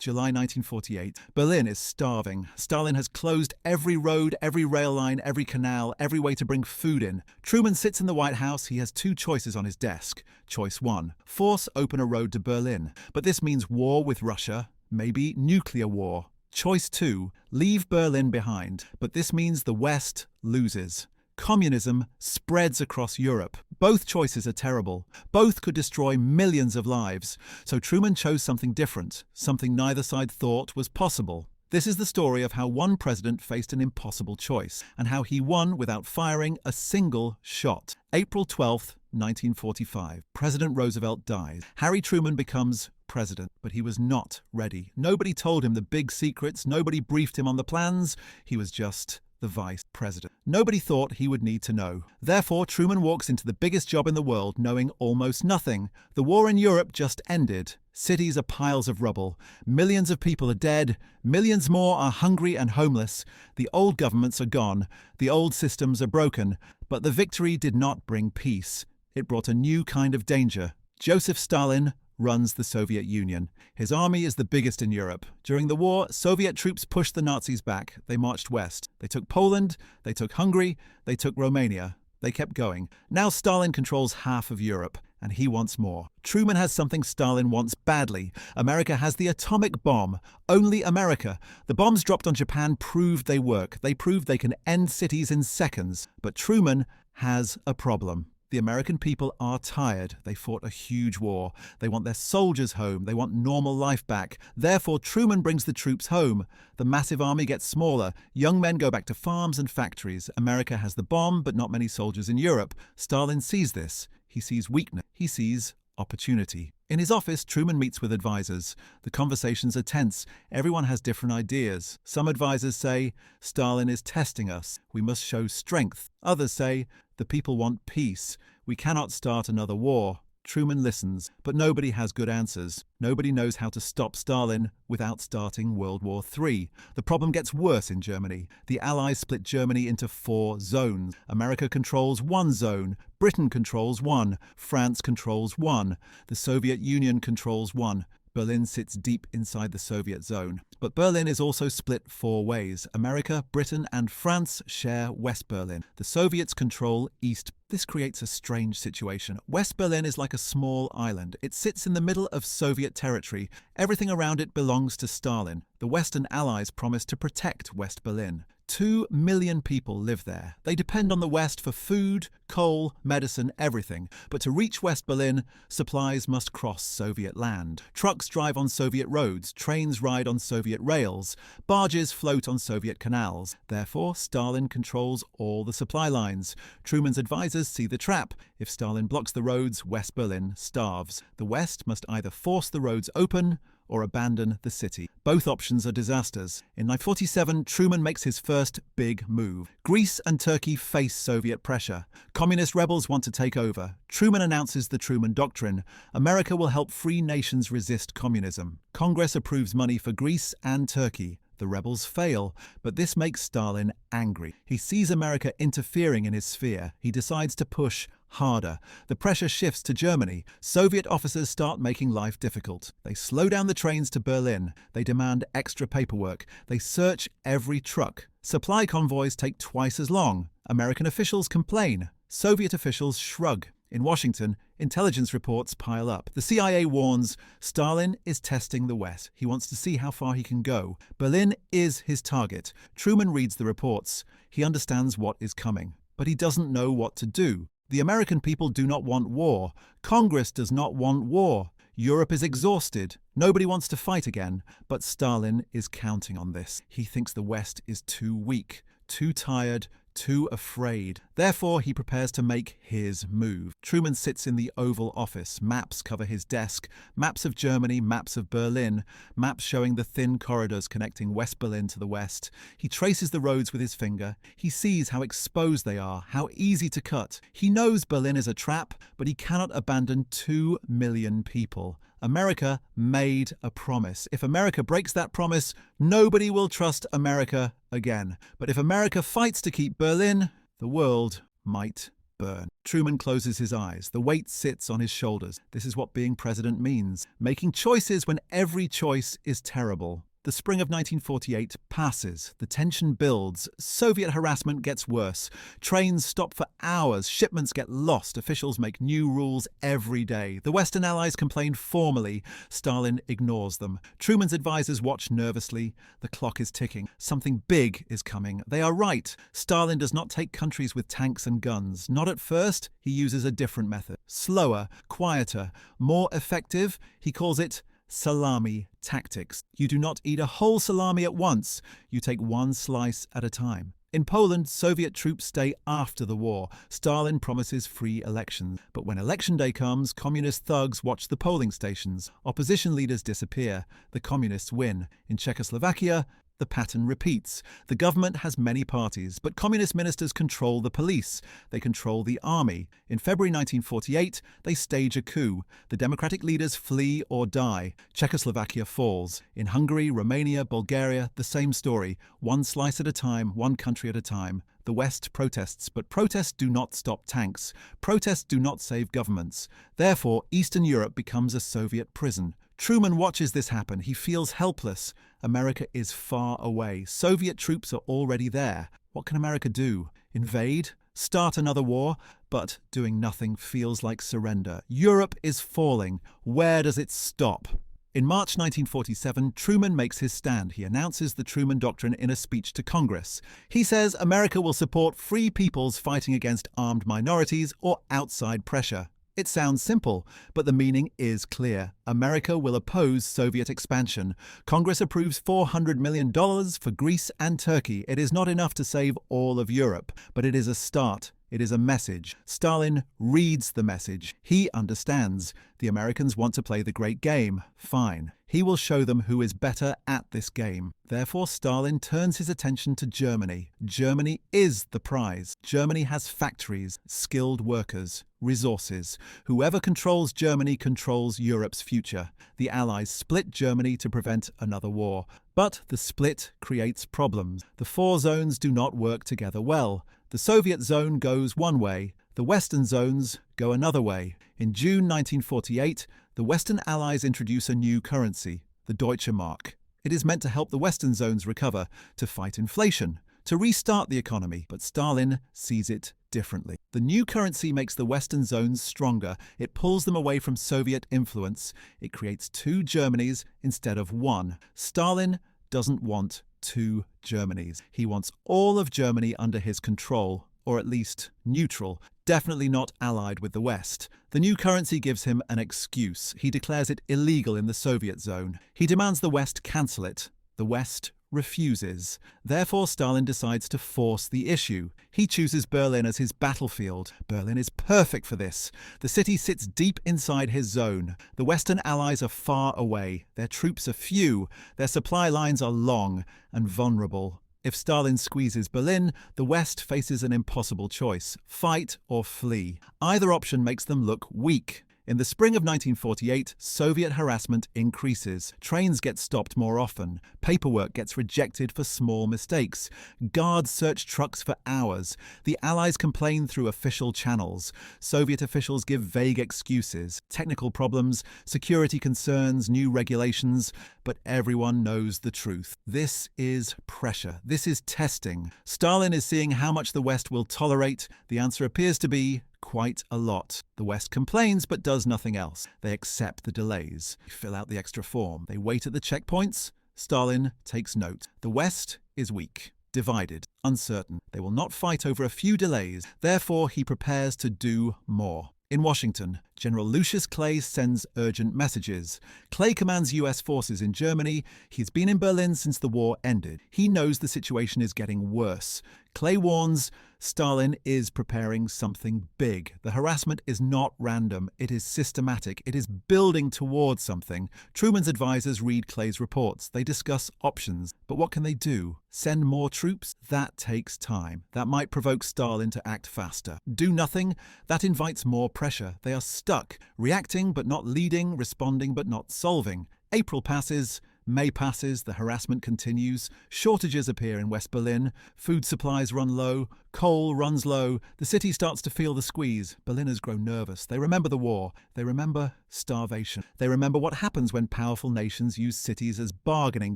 July 1948. Berlin is starving. Stalin has closed every road, every rail line, every canal, every way to bring food in. Truman sits in the White House. He has two choices on his desk. Choice 1, force open a road to Berlin. But this means war with Russia, maybe nuclear war. Choice 2, leave Berlin behind. But this means the West loses. Communism spreads across Europe. Both choices are terrible. Both could destroy millions of lives. So Truman chose something different, something neither side thought was possible. This is the story of how one president faced an impossible choice, and how he won without firing a single shot. April 12th, 1945. President Roosevelt dies. Harry Truman becomes president, but he was not ready. Nobody told him the big secrets. Nobody briefed him on the plans. He was just the vice president. Nobody thought he would need to know. Therefore, Truman walks into the biggest job in the world knowing almost nothing. The war in Europe just ended. Cities are piles of rubble. Millions of people are dead. Millions more are hungry and homeless. The old governments are gone. The old systems are broken. But the victory did not bring peace. It brought a new kind of danger. Joseph Stalin runs the Soviet Union. His army is the biggest in Europe. During the war, Soviet troops pushed the Nazis back. They marched west. They took Poland. They took Hungary. They took Romania. They kept going. Now Stalin controls half of Europe, and he wants more. Truman has something Stalin wants badly. America has the atomic bomb. Only America. The bombs dropped on Japan proved they work. They proved they can end cities in seconds. But Truman has a problem. The American people are tired. They fought a huge war. They want their soldiers home. They want normal life back. Therefore, Truman brings the troops home. The massive army gets smaller. Young men go back to farms and factories. America has the bomb, but not many soldiers in Europe. Stalin sees this. He sees weakness. He sees opportunity. In his office, Truman meets with advisors. The conversations are tense. Everyone has different ideas. Some advisors say, Stalin is testing us. We must show strength. Others say, the people want peace. We cannot start another war. Truman listens, but nobody has good answers. Nobody knows how to stop Stalin without starting World War III. The problem gets worse in Germany. The Allies split Germany into 4 zones. America controls 1 zone. Britain controls 1. France controls 1. The Soviet Union controls 1. Berlin sits deep inside the Soviet zone. But Berlin is also split 4 ways. America, Britain, and France share West Berlin. The Soviets control East. This creates a strange situation. West Berlin is like a small island. It sits in the middle of Soviet territory. Everything around it belongs to Stalin. The Western Allies promised to protect West Berlin. 2 million people live there. They depend on the West for food, coal, medicine, everything. But to reach West Berlin, supplies must cross Soviet land. Trucks drive on Soviet roads, trains ride on Soviet rails, barges float on Soviet canals. Therefore, Stalin controls all the supply lines. Truman's advisors see the trap. If Stalin blocks the roads, West Berlin starves. The West must either force the roads open or abandon the city. Both options are disasters. In 1947, Truman makes his first big move. Greece and Turkey face Soviet pressure. Communist rebels want to take over. Truman announces the Truman Doctrine. America will help free nations resist communism. Congress approves money for Greece and Turkey. The rebels fail, but this makes Stalin angry. He sees America interfering in his sphere. He decides to push harder. The pressure shifts to Germany. Soviet officers start making life difficult. They slow down the trains to Berlin. They demand extra paperwork. They search every truck. Supply convoys take twice as long. American officials complain. Soviet officials shrug. In Washington, intelligence reports pile up. The CIA warns Stalin is testing the West. He wants to see how far he can go. Berlin is his target. Truman reads the reports. He understands what is coming, but he doesn't know what to do. The American people do not want war. Congress does not want war. Europe is exhausted. Nobody wants to fight again. But Stalin is counting on this. He thinks the West is too weak, too tired, too afraid. Therefore, he prepares to make his move. Truman sits in the Oval Office. Maps cover his desk. Maps of Germany, maps of Berlin, maps showing the thin corridors connecting West Berlin to the west. He traces the roads with his finger. He sees how exposed they are, how easy to cut. He knows Berlin is a trap, but he cannot abandon 2 million people. America made a promise. If America breaks that promise, nobody will trust America again. But if America fights to keep Berlin, the world might Burn. Truman closes his eyes. The weight sits on his shoulders. This is what being president means. Making choices when every choice is terrible. The spring of 1948 passes. The tension builds. Soviet harassment gets worse. Trains stop for hours. Shipments get lost. Officials make new rules every day. The Western Allies complain formally. Stalin ignores them. Truman's advisors watch nervously. The clock is ticking. Something big is coming. They are right. Stalin does not take countries with tanks and guns. Not at first. He uses a different method. Slower, quieter, more effective. He calls it salami tactics. You do not eat a whole salami at once. You take one slice at a time. In Poland, Soviet troops stay after the war. Stalin promises free elections. But when election day comes, communist thugs watch the polling stations. Opposition leaders disappear. The communists win. In Czechoslovakia, the pattern repeats. The government has many parties, but communist ministers control the police. They control the army. In February 1948, they stage a coup. The democratic leaders flee or die. Czechoslovakia falls. In Hungary, Romania, Bulgaria, the same story. One slice at a time, one country at a time. The West protests, but protests do not stop tanks. Protests do not save governments. Therefore, Eastern Europe becomes a Soviet prison. Truman watches this happen. He feels helpless. America is far away. Soviet troops are already there. What can America do? Invade? Start another war? But doing nothing feels like surrender. Europe is falling. Where does it stop? In March 1947, Truman makes his stand. He announces the Truman Doctrine in a speech to Congress. He says America will support free peoples fighting against armed minorities or outside pressure. It sounds simple, but the meaning is clear. America will oppose Soviet expansion. Congress approves $400 million for Greece and Turkey. It is not enough to save all of Europe, but it is a start. It is a message. Stalin reads the message. He understands. The Americans want to play the great game. Fine. He will show them who is better at this game. Therefore, Stalin turns his attention to Germany. Germany is the prize. Germany has factories, skilled workers, resources. Whoever controls Germany controls Europe's future. The Allies split Germany to prevent another war. But the split creates problems. The four zones do not work together well. The Soviet zone goes one way, the Western zones go another way. In June 1948, the Western Allies introduce a new currency, the Deutsche Mark. It is meant to help the Western zones recover, to fight inflation, to restart the economy, but Stalin sees it differently. The new currency makes the Western zones stronger. It pulls them away from Soviet influence. It creates two Germanys instead of one. Stalin doesn't want two Germanys. He wants all of Germany under his control, or at least neutral, definitely not allied with the West. The new currency gives him an excuse. He declares it illegal in the Soviet zone. He demands the West cancel it. The West refuses. Therefore, Stalin decides to force the issue. He chooses Berlin as his battlefield. Berlin is perfect for this. The city sits deep inside his zone. The Western Allies are far away. Their troops are few. Their supply lines are long and vulnerable. If Stalin squeezes Berlin, the West faces an impossible choice: fight or flee. Either option makes them look weak. In the spring of 1948, Soviet harassment increases. Trains get stopped more often. Paperwork gets rejected for small mistakes. Guards search trucks for hours. The Allies complain through official channels. Soviet officials give vague excuses. Technical problems, security concerns, new regulations. But everyone knows the truth. This is pressure. This is testing. Stalin is seeing how much the West will tolerate. The answer appears to be quite a lot. The West complains but does nothing else. They accept the delays. They fill out the extra form. They wait at the checkpoints. Stalin takes note. The West is weak, divided, uncertain. They will not fight over a few delays. Therefore, he prepares to do more. In Washington, General Lucius Clay sends urgent messages. Clay commands U.S. forces in Germany. He's been in Berlin since the war ended. He knows the situation is getting worse. Clay warns Stalin is preparing something big. The harassment is not random. It is systematic. It is building towards something. Truman's advisors read Clay's reports. They discuss options. But what can they do? Send more troops? That takes time. That might provoke Stalin to act faster. Do nothing? That invites more pressure. They are stuck, reacting but not leading, responding but not solving. April passes. May passes, the harassment continues. Shortages appear in West Berlin. Food supplies run low. Coal runs low. The city starts to feel the squeeze. Berliners grow nervous. They remember the war. They remember starvation. They remember what happens when powerful nations use cities as bargaining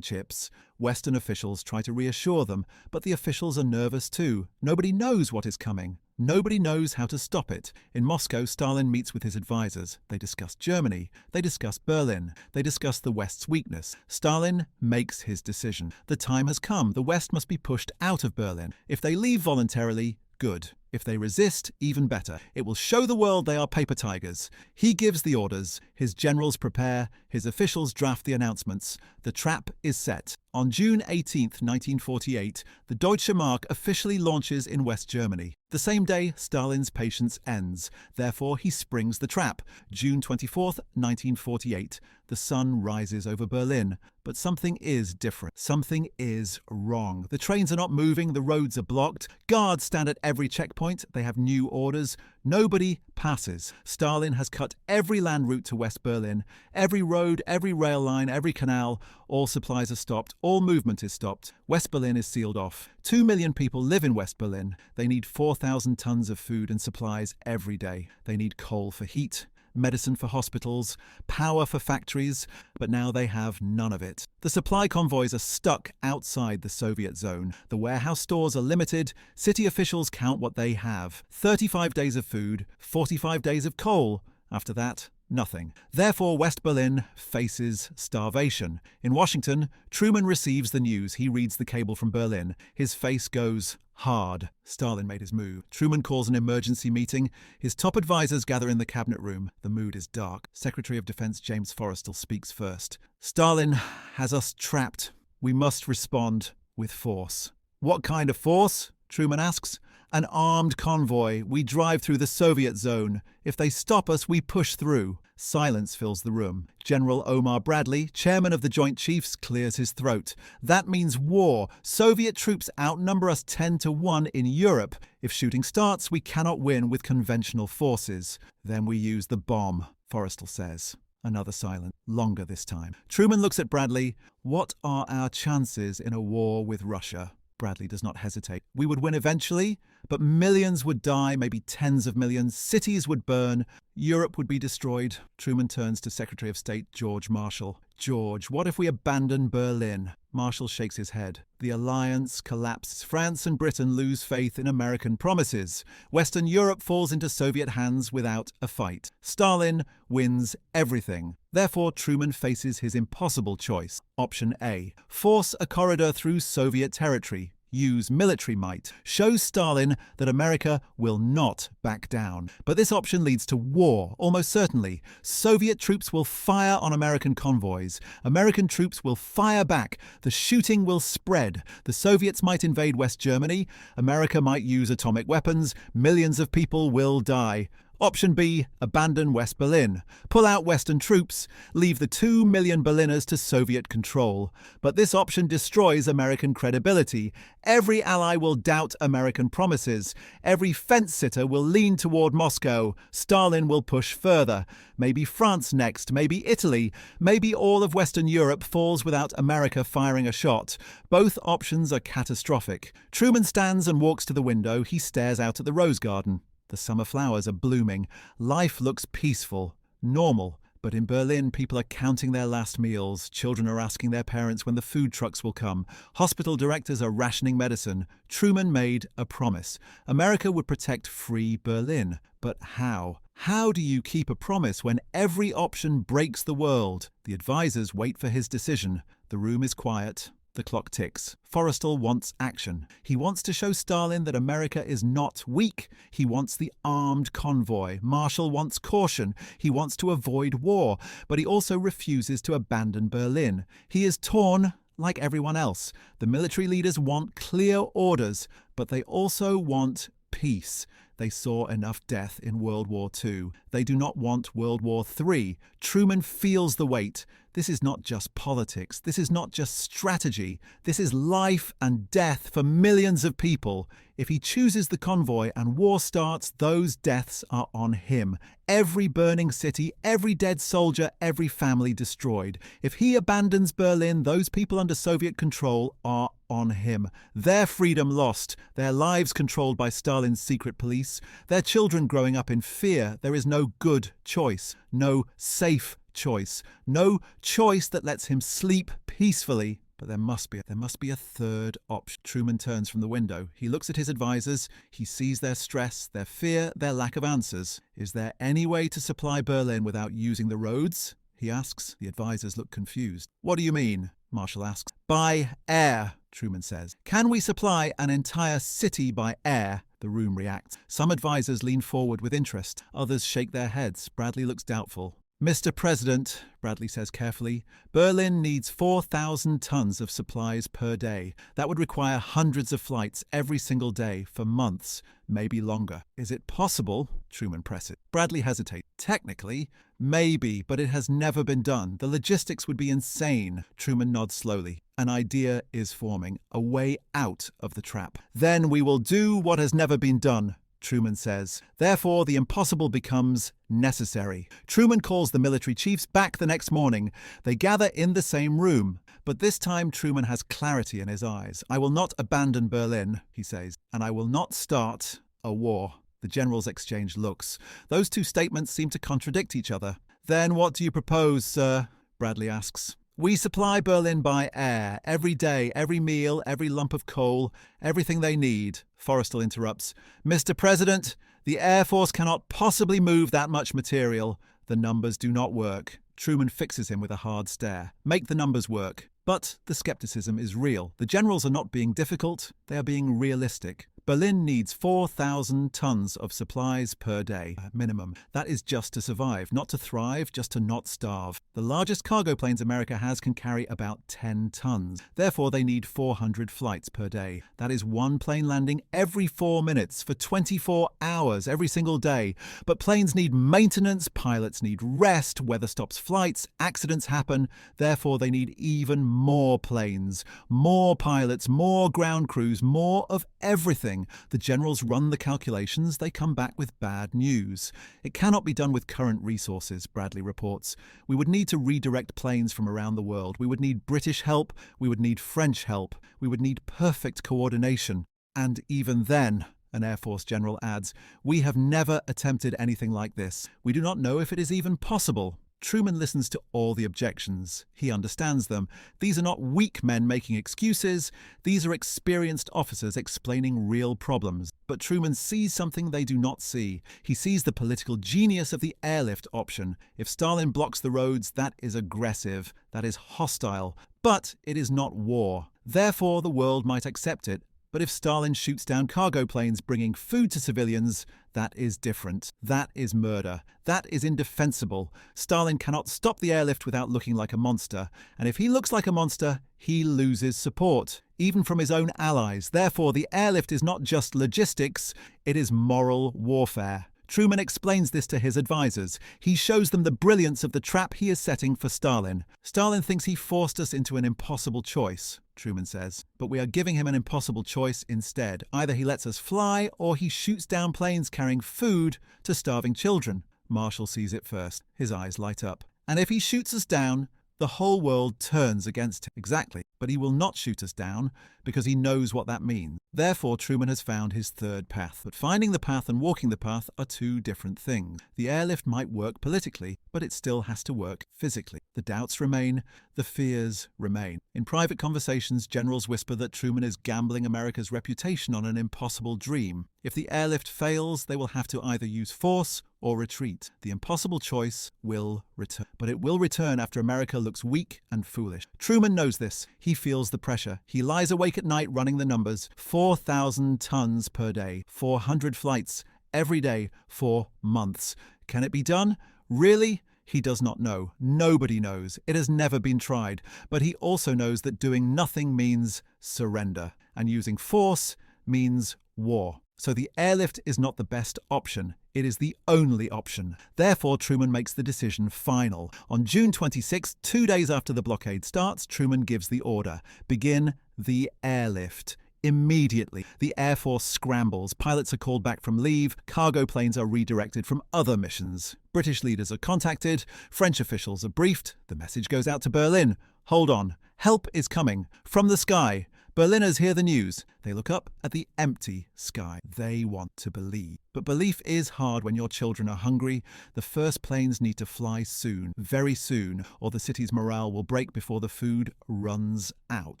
chips. Western officials try to reassure them, but the officials are nervous too. Nobody knows what is coming. Nobody knows how to stop it. In Moscow, Stalin meets with his advisors. They discuss Germany. They discuss Berlin. They discuss the West's weakness. Stalin makes his decision. The time has come. The West must be pushed out of Berlin. If they leave voluntarily, good. If they resist, even better. It will show the world they are paper tigers. He gives the orders. His generals prepare. His officials draft the announcements. The trap is set. On June 18, 1948, the Deutsche Mark officially launches in West Germany. The same day, Stalin's patience ends. Therefore, he springs the trap. June 24, 1948. The sun rises over Berlin. But something is different. Something is wrong. The trains are not moving. The roads are blocked. Guards stand at every checkpoint. They have new orders. Nobody passes. Stalin has cut every land route to West Berlin. Every road, every rail line, every canal. All supplies are stopped. All movement is stopped. West Berlin is sealed off. 2 million people live in West Berlin. They need 4,000 tons of food and supplies every day. They need coal for heat, medicine for hospitals, power for factories, but now they have none of it. The supply convoys are stuck outside the Soviet zone. The warehouse stores are limited. City officials count what they have. 35 days of food, 45 days of coal. After that, nothing. Therefore, West Berlin faces starvation. In Washington, Truman receives the news. He reads the cable from Berlin. His face goes hard. Stalin made his move. Truman calls an emergency meeting. His top advisors gather in the cabinet room. The mood is dark. Secretary of Defense James Forrestal speaks first. Stalin has us trapped. We must respond with force. What kind of force? Truman asks. An armed convoy. We drive through the Soviet zone. If they stop us, we push through. Silence fills the room. General Omar Bradley, chairman of the Joint Chiefs, clears his throat. That means war. Soviet troops outnumber us 10-1 in Europe. If shooting starts, we cannot win with conventional forces. Then we use the bomb, Forrestal says. Another silence, longer this time. Truman looks at Bradley. What are our chances in a war with Russia? Bradley does not hesitate. We would win eventually, but millions would die, maybe tens of millions. Cities would burn. Europe would be destroyed. Truman turns to Secretary of State George Marshall. George, what if we abandon Berlin? Marshall shakes his head. The alliance collapses. France and Britain lose faith in American promises. Western Europe falls into Soviet hands without a fight. Stalin wins everything. Therefore, Truman faces his impossible choice. Option A. Force a corridor through Soviet territory. Use military might. Show Stalin that America will not back down. But this option leads to war, almost certainly. Soviet troops will fire on American convoys. American troops will fire back. The shooting will spread. The Soviets might invade West Germany. America might use atomic weapons. Millions of people will die. Option B, abandon West Berlin. Pull out Western troops. Leave the 2 million Berliners to Soviet control. But this option destroys American credibility. Every ally will doubt American promises. Every fence-sitter will lean toward Moscow. Stalin will push further. Maybe France next, maybe Italy. Maybe all of Western Europe falls without America firing a shot. Both options are catastrophic. Truman stands and walks to the window. He stares out at the rose garden. The summer flowers are blooming. Life looks peaceful, normal. But in Berlin, people are counting their last meals. Children are asking their parents when the food trucks will come. Hospital directors are rationing medicine. Truman made a promise. America would protect free Berlin. But how? How do you keep a promise when every option breaks the world? The advisors wait for his decision. The room is quiet. The clock ticks. Forrestal wants action. He wants to show Stalin that America is not weak. He wants the armed convoy. Marshall wants caution. He wants to avoid war, but he also refuses to abandon Berlin. He is torn like everyone else. The military leaders want clear orders, but they also want peace. They saw enough death in World War II. They do not want World War III. Truman feels the weight. This is not just politics. This is not just strategy. This is life and death for millions of people. If he chooses the convoy and war starts, those deaths are on him. Every burning city, every dead soldier, every family destroyed. If he abandons Berlin, those people under Soviet control are on him. Their freedom lost, their lives controlled by Stalin's secret police, their children growing up in fear. There is no good choice, no safe choice, no choice that lets him sleep peacefully. But there must be a third option. Truman turns from the window. He looks at his advisors. He sees their stress, their fear, their lack of answers. Is there any way to supply Berlin without using the roads? He asks. The advisors look confused. What do you mean? Marshall asks. By air, Truman says. Can we supply an entire city by air? The room reacts. Some advisors lean forward with interest. Others shake their heads. Bradley looks doubtful. Mr. President, Bradley says carefully, Berlin needs 4,000 tons of supplies per day. That would require hundreds of flights every single day for months, maybe longer. Is it possible? Truman presses. Bradley hesitates. Technically, maybe, but it has never been done. The logistics would be insane. Truman nods slowly. An idea is forming, a way out of the trap. Then we will do what has never been done, Truman says. Therefore, the impossible becomes necessary. Truman calls the military chiefs back the next morning. They gather in the same room. But this time Truman has clarity in his eyes. I will not abandon Berlin, he says, and I will not start a war. The generals exchange looks. Those two statements seem to contradict each other. Then what do you propose, sir? Bradley asks. We supply Berlin by air, every day, every meal, every lump of coal, everything they need. Forrestal interrupts. Mr. President, the Air Force cannot possibly move that much material. The numbers do not work. Truman fixes him with a hard stare. Make the numbers work. But the skepticism is real. The generals are not being difficult, they are being realistic. Berlin needs 4,000 tons of supplies per day, minimum. That is just to survive, not to thrive, just to not starve. The largest cargo planes America has can carry about 10 tons. Therefore, they need 400 flights per day. That is one plane landing every 4 minutes for 24 hours every single day. But planes need maintenance, pilots need rest, weather stops flights, accidents happen. Therefore, they need even more planes, more pilots, more ground crews, more of everything. The generals run the calculations. They come back with bad news. It cannot be done with current resources, Bradley reports. We would need to redirect planes from around the world. We would need British help. We would need French help. We would need perfect coordination. And even then, an Air Force general adds, we have never attempted anything like this. We do not know if it is even possible. Truman listens to all the objections. He understands them. These are not weak men making excuses. These are experienced officers explaining real problems. But Truman sees something they do not see. He sees the political genius of the airlift option. If Stalin blocks the roads, that is aggressive. That is hostile. But it is not war. Therefore, the world might accept it. But if Stalin shoots down cargo planes bringing food to civilians, that is different. That is murder. That is indefensible. Stalin cannot stop the airlift without looking like a monster. And if he looks like a monster, he loses support, even from his own allies. Therefore, the airlift is not just logistics, it is moral warfare. Truman explains this to his advisors. He shows them the brilliance of the trap he is setting for Stalin. Stalin thinks he forced us into an impossible choice, Truman says. But we are giving him an impossible choice instead. Either he lets us fly, or he shoots down planes carrying food to starving children. Marshall sees it first. His eyes light up. And if he shoots us down, the whole world turns against him. Exactly. But he will not shoot us down because he knows what that means. Therefore, Truman has found his third path. But finding the path and walking the path are two different things. The airlift might work politically, but it still has to work physically. The doubts remain, the fears remain. In private conversations, generals whisper that Truman is gambling America's reputation on an impossible dream. If the airlift fails, they will have to either use force or retreat. The impossible choice will return. But it will return after America looks weak and foolish. Truman knows this. He feels the pressure. He lies awake at night running the numbers. 4,000 tons per day. 400 flights every day for months. Can it be done? Really? He does not know. Nobody knows. It has never been tried. But he also knows that doing nothing means surrender. And using force means war. So the airlift is not the best option. It is the only option. Therefore, Truman makes the decision final. On June 26, 2 days after the blockade starts, Truman gives the order: begin the airlift. Immediately, the Air Force scrambles. Pilots are called back from leave. Cargo planes are redirected from other missions. British leaders are contacted. French officials are briefed. The message goes out to Berlin. Hold on. Help is coming. From the sky. Berliners hear the news. They look up at the empty sky. They want to believe. But belief is hard when your children are hungry. The first planes need to fly soon, very soon, or the city's morale will break before the food runs out.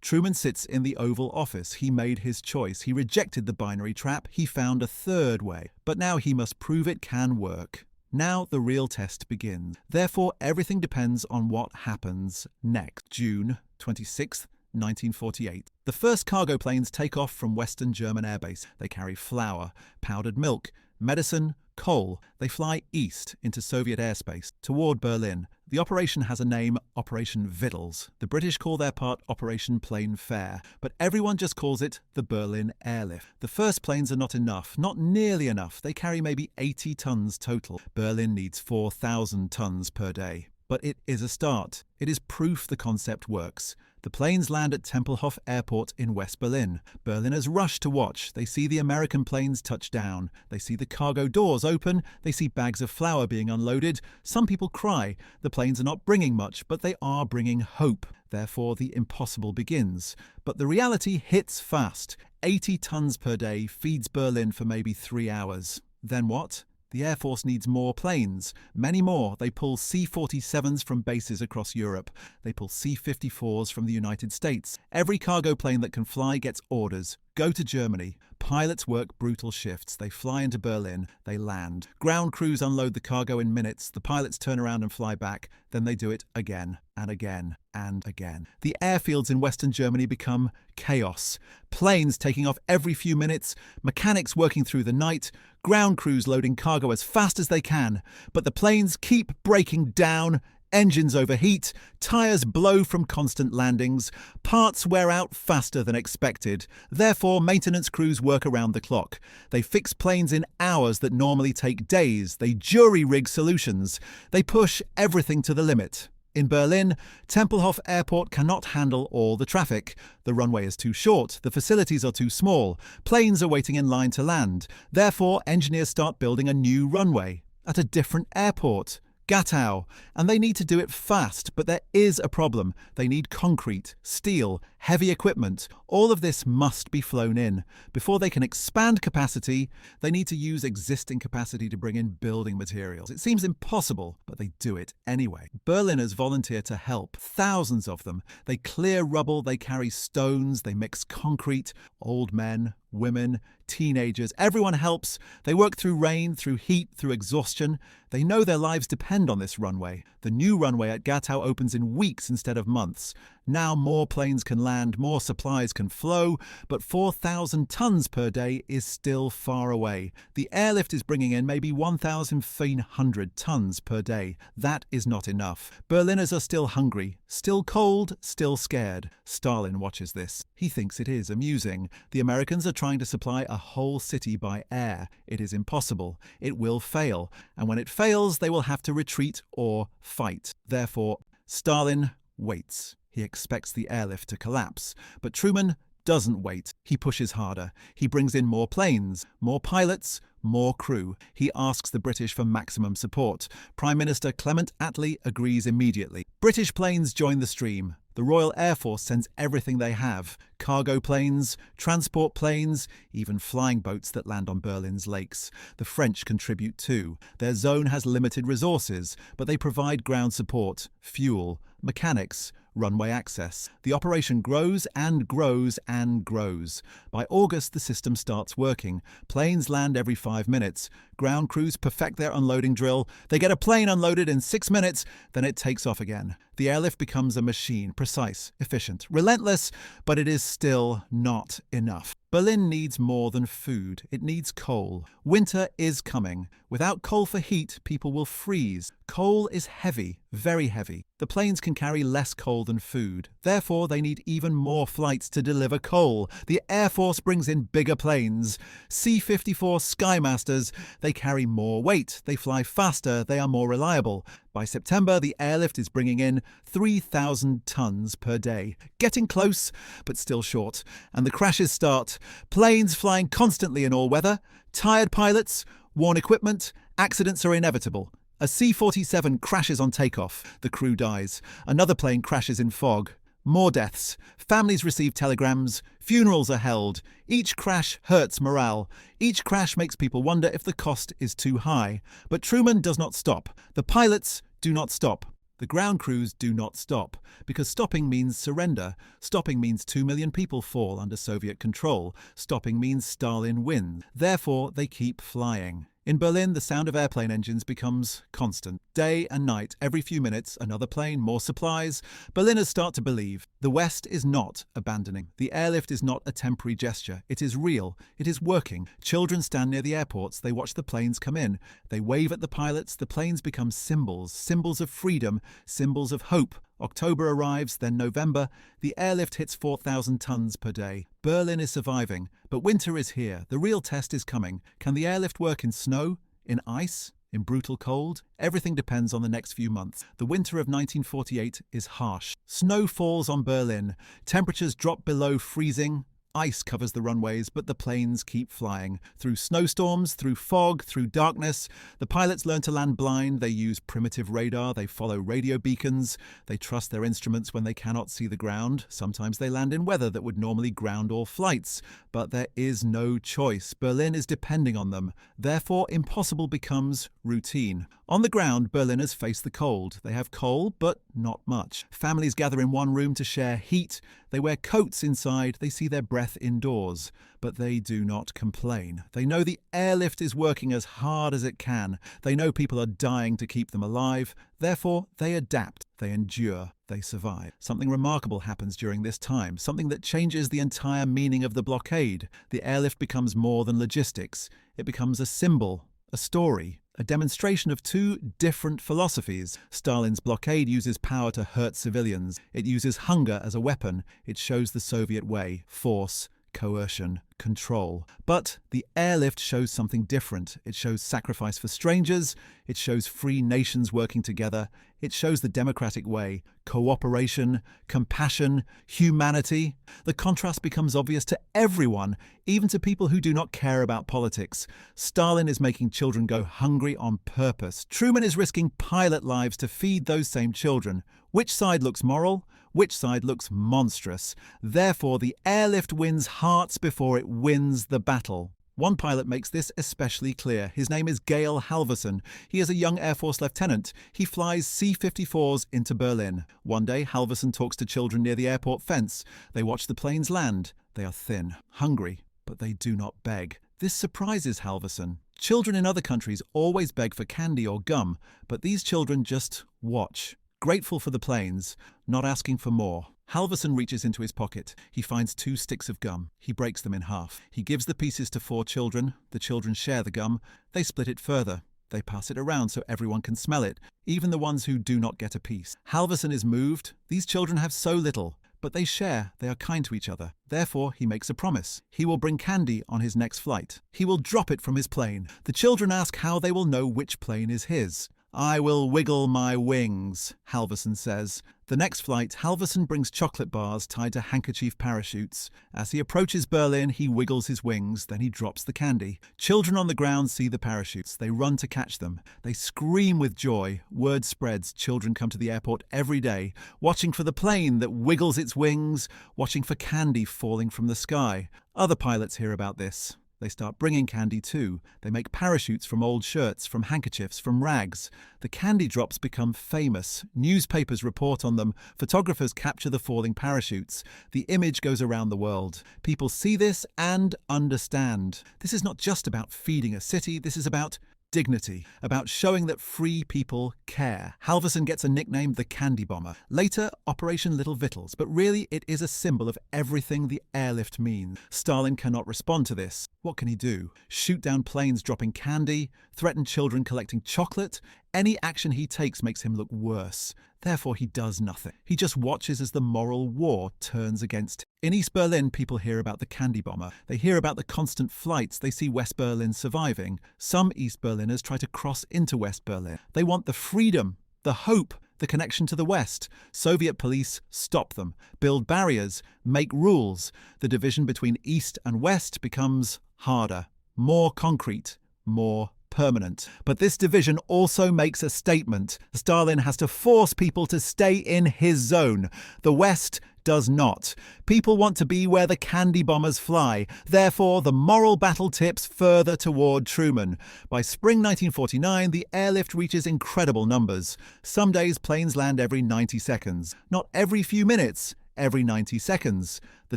Truman sits in the Oval Office. He made his choice. He rejected the binary trap. He found a third way. But now he must prove it can work. Now the real test begins. Therefore, everything depends on what happens next. June 26th. 1948. The first cargo planes take off from Western German airbase. They carry flour, powdered milk, medicine, coal. They fly east into Soviet airspace, toward Berlin. The operation has a name, Operation Vittles. The British call their part Operation Plain Fare, but everyone just calls it the Berlin Airlift. The first planes are not enough, not nearly enough. They carry maybe 80 tons total. Berlin needs 4,000 tons per day. But it is a start. It is proof the concept works. The planes land at Tempelhof Airport in West Berlin. Berliners rush to watch. They see the American planes touch down. They see the cargo doors open. They see bags of flour being unloaded. Some people cry. The planes are not bringing much, but they are bringing hope. Therefore, the impossible begins. But the reality hits fast. 80 tons per day feeds Berlin for maybe 3 hours. Then what? The Air Force needs more planes, many more. They pull C-47s from bases across Europe. They pull C-54s from the United States. Every cargo plane that can fly gets orders. Go to Germany. Pilots work brutal shifts. They fly into Berlin. They land. Ground crews unload the cargo in minutes. The pilots turn around and fly back. Then they do it again and again and again. The airfields in Western Germany become chaos. Planes taking off every few minutes. Mechanics working through the night. Ground crews loading cargo as fast as they can. But the planes keep breaking down. Engines overheat, tires blow from constant landings, parts wear out faster than expected. Therefore, maintenance crews work around the clock. They fix planes in hours that normally take days. They jury-rig solutions. They push everything to the limit. In Berlin, Tempelhof Airport cannot handle all the traffic. The runway is too short, the facilities are too small, planes are waiting in line to land. Therefore, engineers start building a new runway at a different airport. Gatow, and they need to do it fast, but there is a problem. They need concrete, steel, heavy equipment. All of this must be flown in. Before they can expand capacity, they need to use existing capacity to bring in building materials. It seems impossible, but they do it anyway. Berliners volunteer to help, thousands of them. They clear rubble, they carry stones, they mix concrete. Old men, women, teenagers, everyone helps. They work through rain, through heat, through exhaustion. They know their lives depend on this runway. The new runway at Gatow opens in weeks instead of months. Now more planes can land, more supplies can flow, but 4,000 tons per day is still far away. The airlift is bringing in maybe 1,500 tons per day. That is not enough. Berliners are still hungry, still cold, still scared. Stalin watches this. He thinks it is amusing. The Americans are trying to supply a whole city by air. It is impossible. It will fail. And when it fails, they will have to retreat or fight. Therefore, Stalin waits. He expects the airlift to collapse. But Truman doesn't wait. He pushes harder. He brings in more planes, more pilots, more crew. He asks the British for maximum support. Prime Minister Clement Attlee agrees immediately. British planes join the stream. The Royal Air Force sends everything they have: cargo planes, transport planes, even flying boats that land on Berlin's lakes. The French contribute too. Their zone has limited resources, but they provide ground support, fuel, mechanics, runway access. The operation grows and grows and grows. By August, the system starts working. Planes land every 5 minutes. Ground crews perfect their unloading drill. They get a plane unloaded in 6 minutes, then it takes off again. The airlift becomes a machine, precise, efficient, relentless, but it is still not enough. Berlin needs more than food. It needs coal. Winter is coming. Without coal for heat, people will freeze. Coal is heavy, very heavy. The planes can carry less coal than food. Therefore, they need even more flights to deliver coal. The Air Force brings in bigger planes. C-54 Skymasters, they carry more weight. They fly faster. They are more reliable. By September, the airlift is bringing in 3,000 tons per day. Getting close, but still short. And the crashes start. Planes flying constantly in all weather. Tired pilots, worn equipment. Accidents are inevitable. A C-47 crashes on takeoff. The crew dies. Another plane crashes in fog. More deaths. Families receive telegrams. Funerals are held. Each crash hurts morale. Each crash makes people wonder if the cost is too high. But Truman does not stop. The pilots do not stop. The ground crews do not stop, because stopping means surrender. Stopping means 2 million people fall under Soviet control. Stopping means Stalin wins. Therefore, they keep flying. In Berlin, the sound of airplane engines becomes constant. Day and night, every few minutes, another plane, more supplies. Berliners start to believe the West is not abandoning. The airlift is not a temporary gesture. It is real. It is working. Children stand near the airports. They watch the planes come in. They wave at the pilots. The planes become symbols, symbols of freedom, symbols of hope. October arrives, then November. The airlift hits 4,000 tons per day. Berlin is surviving, but winter is here. The real test is coming. Can the airlift work in snow, in ice, in brutal cold? Everything depends on the next few months. The winter of 1948 is harsh. Snow falls on Berlin. Temperatures drop below freezing. Ice covers the runways, but the planes keep flying. Through snowstorms, through fog, through darkness. The pilots learn to land blind. They use primitive radar. They follow radio beacons. They trust their instruments when they cannot see the ground. Sometimes they land in weather that would normally ground all flights. But there is no choice. Berlin is depending on them. Therefore, impossible becomes routine. On the ground, Berliners face the cold. They have coal, but not much. Families gather in one room to share heat. They wear coats inside. They see their breath indoors. But they do not complain. They know the airlift is working as hard as it can. They know people are dying to keep them alive. Therefore, they adapt. They endure. They survive. Something remarkable happens during this time, something that changes the entire meaning of the blockade. The airlift becomes more than logistics. It becomes a symbol, a story, a demonstration of two different philosophies. Stalin's blockade uses power to hurt civilians. It uses hunger as a weapon. It shows the Soviet way: force, coercion, control. But the airlift shows something different. It shows sacrifice for strangers. It shows free nations working together. It shows the democratic way: cooperation, compassion, humanity. The contrast becomes obvious to everyone, even to people who do not care about politics. Stalin is making children go hungry on purpose. Truman is risking pilot lives to feed those same children. Which side looks moral? Which side looks monstrous? Therefore, the airlift wins hearts before it wins the battle. One pilot makes this especially clear. His name is Gale Halvorsen. He is a young Air Force lieutenant. He flies C-54s into Berlin. One day, Halvorsen talks to children near the airport fence. They watch the planes land. They are thin, hungry, but they do not beg. This surprises Halvorsen. Children in other countries always beg for candy or gum, but these children just watch, grateful for the planes, not asking for more. Halvorsen reaches into his pocket. He finds 2 sticks of gum. He breaks them in half. He gives the pieces to 4 children. The children share the gum. They split it further. They pass it around so everyone can smell it, even the ones who do not get a piece. Halvorsen is moved. These children have so little, but they share. They are kind to each other. Therefore, he makes a promise. He will bring candy on his next flight. He will drop it from his plane. The children ask how they will know which plane is his. "I will wiggle my wings," Halvorsen says. The next flight, Halvorsen brings chocolate bars tied to handkerchief parachutes. As he approaches Berlin, he wiggles his wings, then he drops the candy. Children on the ground see the parachutes. They run to catch them. They scream with joy. Word spreads. Children come to the airport every day, watching for the plane that wiggles its wings, watching for candy falling from the sky. Other pilots hear about this. They start bringing candy too. They make parachutes from old shirts, from handkerchiefs, from rags. The candy drops become famous. Newspapers report on them. Photographers capture the falling parachutes. The image goes around the world. People see this and understand. This is not just about feeding a city. This is about dignity, about showing that free people care. Halvorsen gets a nickname, the Candy Bomber. Later, Operation Little Victuals, but really it is a symbol of everything the airlift means. Stalin cannot respond to this. What can he do? Shoot down planes dropping candy? Threaten children collecting chocolate? Any action he takes makes him look worse. Therefore, he does nothing. He just watches as the moral war turns against him. In East Berlin, people hear about the Candy Bomber. They hear about the constant flights. They see West Berlin surviving. Some East Berliners try to cross into West Berlin. They want the freedom, the hope, the connection to the West. Soviet police stop them, build barriers, make rules. The division between East and West becomes harder, more concrete, more permanent. But this division also makes a statement. Stalin has to force people to stay in his zone. The West does not. People want to be where the candy bombers fly. Therefore, the moral battle tips further toward Truman. By spring 1949, the airlift reaches incredible numbers. Some days planes land every 90 seconds. Not every few minutes, every 90 seconds. The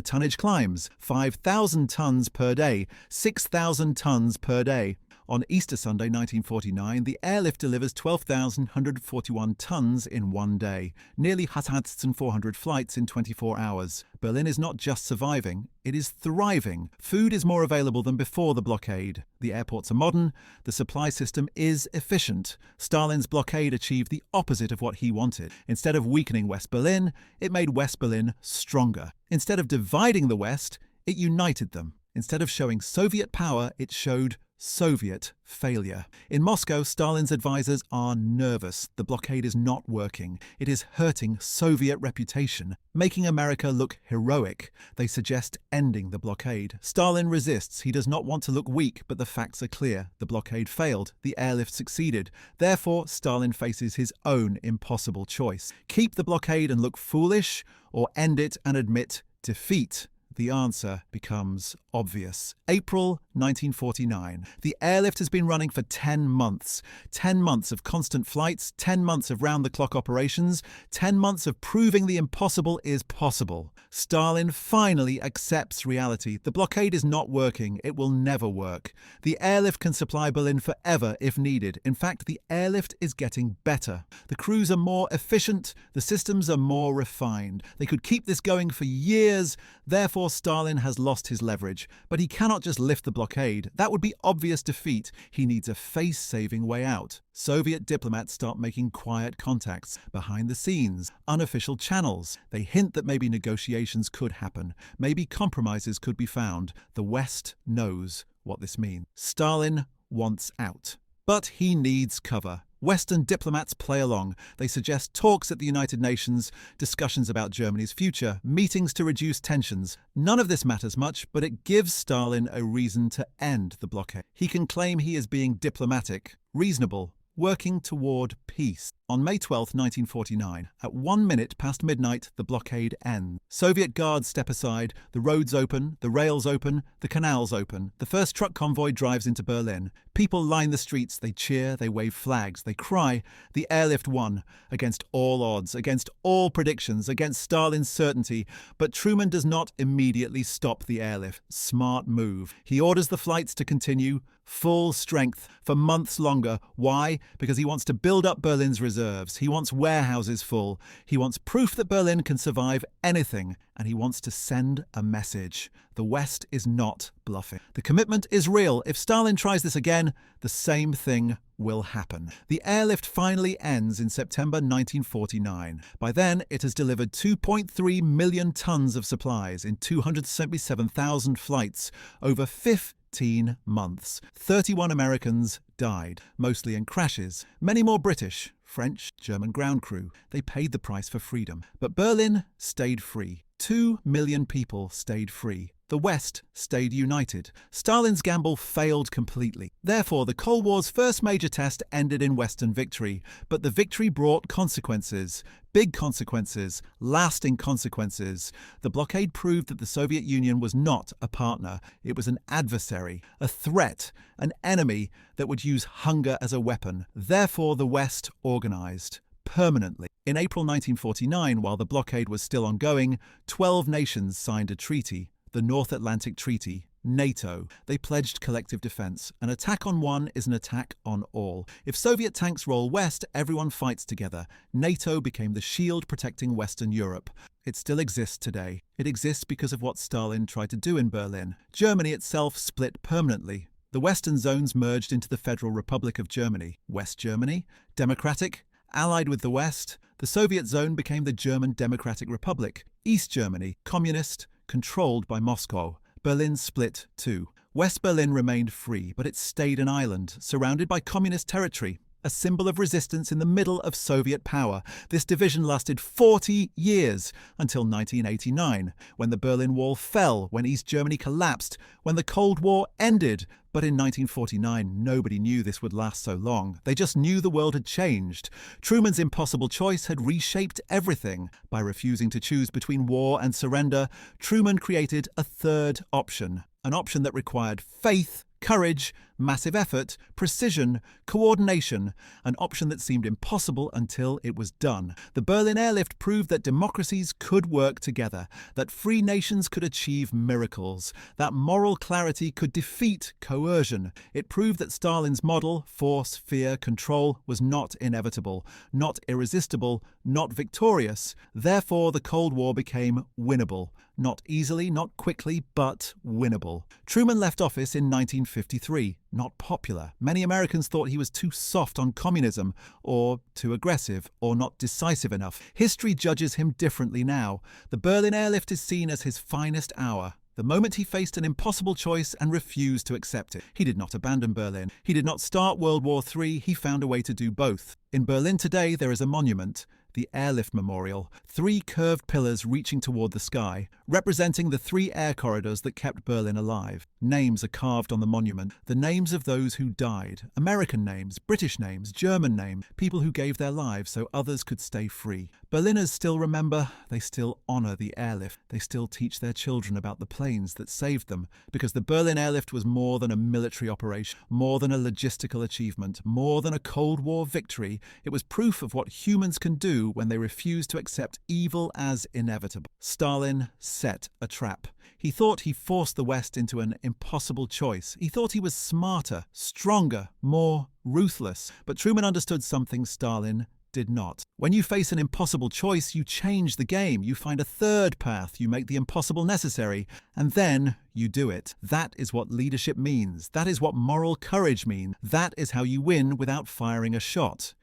tonnage climbs, 5,000 tons per day, 6,000 tons per day. On Easter Sunday 1949, the airlift delivers 12,141 tons in one day, nearly 1,400 flights in 24 hours. Berlin is not just surviving, it is thriving. Food is more available than before the blockade. The airports are modern, the supply system is efficient. Stalin's blockade achieved the opposite of what he wanted. Instead of weakening West Berlin, it made West Berlin stronger. Instead of dividing the West, it united them. Instead of showing Soviet power, it showed Soviet failure. In Moscow, Stalin's advisors are nervous. The blockade is not working. It is hurting Soviet reputation, making America look heroic. They suggest ending the blockade. Stalin resists. He does not want to look weak, but the facts are clear. The blockade failed. The airlift succeeded. Therefore, Stalin faces his own impossible choice. Keep the blockade and look foolish, or end it and admit defeat. The answer becomes obvious. April 1949. The airlift has been running for 10 months. 10 months of constant flights, 10 months of round-the-clock operations, 10 months of proving the impossible is possible. Stalin finally accepts reality. The blockade is not working. It will never work. The airlift can supply Berlin forever if needed. In fact, the airlift is getting better. The crews are more efficient. The systems are more refined. They could keep this going for years. Therefore, Stalin has lost his leverage. But he cannot just lift the blockade. That would be obvious defeat. He needs a face-saving way out. Soviet diplomats start making quiet contacts, behind the scenes, unofficial channels. They hint that maybe negotiations could happen. Maybe compromises could be found. The West knows what this means. Stalin wants out. But he needs cover. Western diplomats play along. They suggest talks at the United Nations, discussions about Germany's future, meetings to reduce tensions. None of this matters much, but it gives Stalin a reason to end the blockade. He can claim he is being diplomatic, reasonable, working toward peace. On May 12, 1949, at 1 minute past midnight, the blockade ends. Soviet guards step aside, the roads open, the rails open, the canals open. The first truck convoy drives into Berlin. People line the streets, they cheer, they wave flags, they cry. The airlift won, against all odds, against all predictions, against Stalin's certainty. But Truman does not immediately stop the airlift. Smart move. He orders the flights to continue, full strength, for months longer. Why? Because he wants to build up Berlin's reserves. He wants warehouses full. He wants proof that Berlin can survive anything. And he wants to send a message. The West is not bluffing. The commitment is real. If Stalin tries this again, the same thing will happen. The airlift finally ends in September 1949. By then, it has delivered 2.3 million tons of supplies in 277,000 flights over 15 months. 31 Americans died, mostly in crashes. Many more British, French, German ground crew. They paid the price for freedom. But Berlin stayed free. 2 million people stayed free. The West stayed united. Stalin's gamble failed completely. Therefore, the Cold War's first major test ended in Western victory. But the victory brought consequences. Big consequences. Lasting consequences. The blockade proved that the Soviet Union was not a partner. It was an adversary, a threat, an enemy that would use hunger as a weapon. Therefore, the West organized. Permanently. In April 1949, while the blockade was still ongoing, 12 nations signed a treaty, the North Atlantic Treaty, NATO. They pledged collective defense. An attack on one is an attack on all. If Soviet tanks roll west, everyone fights together. NATO became the shield protecting Western Europe. It still exists today. It exists because of what Stalin tried to do in Berlin. Germany itself split permanently. The Western zones merged into the Federal Republic of Germany. West Germany, democratic, allied with the West. The Soviet zone became the German Democratic Republic. East Germany, communist, controlled by Moscow. Berlin split too. West Berlin remained free, but it stayed an island, surrounded by communist territory, a symbol of resistance in the middle of Soviet power. This division lasted 40 years, until 1989, when the Berlin Wall fell, when East Germany collapsed, when the Cold War ended. But in 1949, nobody knew this would last so long. They just knew the world had changed. Truman's impossible choice had reshaped everything. By refusing to choose between war and surrender, Truman created a third option, an option that required faith, courage, massive effort, precision, coordination, an option that seemed impossible until it was done. The Berlin airlift proved that democracies could work together, that free nations could achieve miracles, that moral clarity could defeat coercion. It proved that Stalin's model, force, fear, control, was not inevitable, not irresistible, not victorious. Therefore, the Cold War became winnable. Not easily, not quickly, but winnable. Truman left office in 1953. Not popular. Many Americans thought he was too soft on communism, or too aggressive, or not decisive enough. History judges him differently now. The Berlin airlift is seen as his finest hour. The moment he faced an impossible choice and refused to accept it. He did not abandon Berlin. He did not start World War III. He found a way to do both. In Berlin today, there is a monument, the Airlift Memorial, 3 curved pillars reaching toward the sky, representing the 3 air corridors that kept Berlin alive. Names are carved on the monument, the names of those who died, American names, British names, German names, people who gave their lives so others could stay free. Berliners still remember, they still honor the airlift, they still teach their children about the planes that saved them, because the Berlin airlift was more than a military operation, more than a logistical achievement, more than a Cold War victory. It was proof of what humans can do when they refuse to accept evil as inevitable. Stalin set a trap. He thought he forced the West into an impossible choice. He thought he was smarter, stronger, more ruthless. But Truman understood something Stalin did not. When you face an impossible choice, you change the game. You find a third path. You make the impossible necessary. And then you do it. That is what leadership means. That is what moral courage means. That is how you win without firing a shot.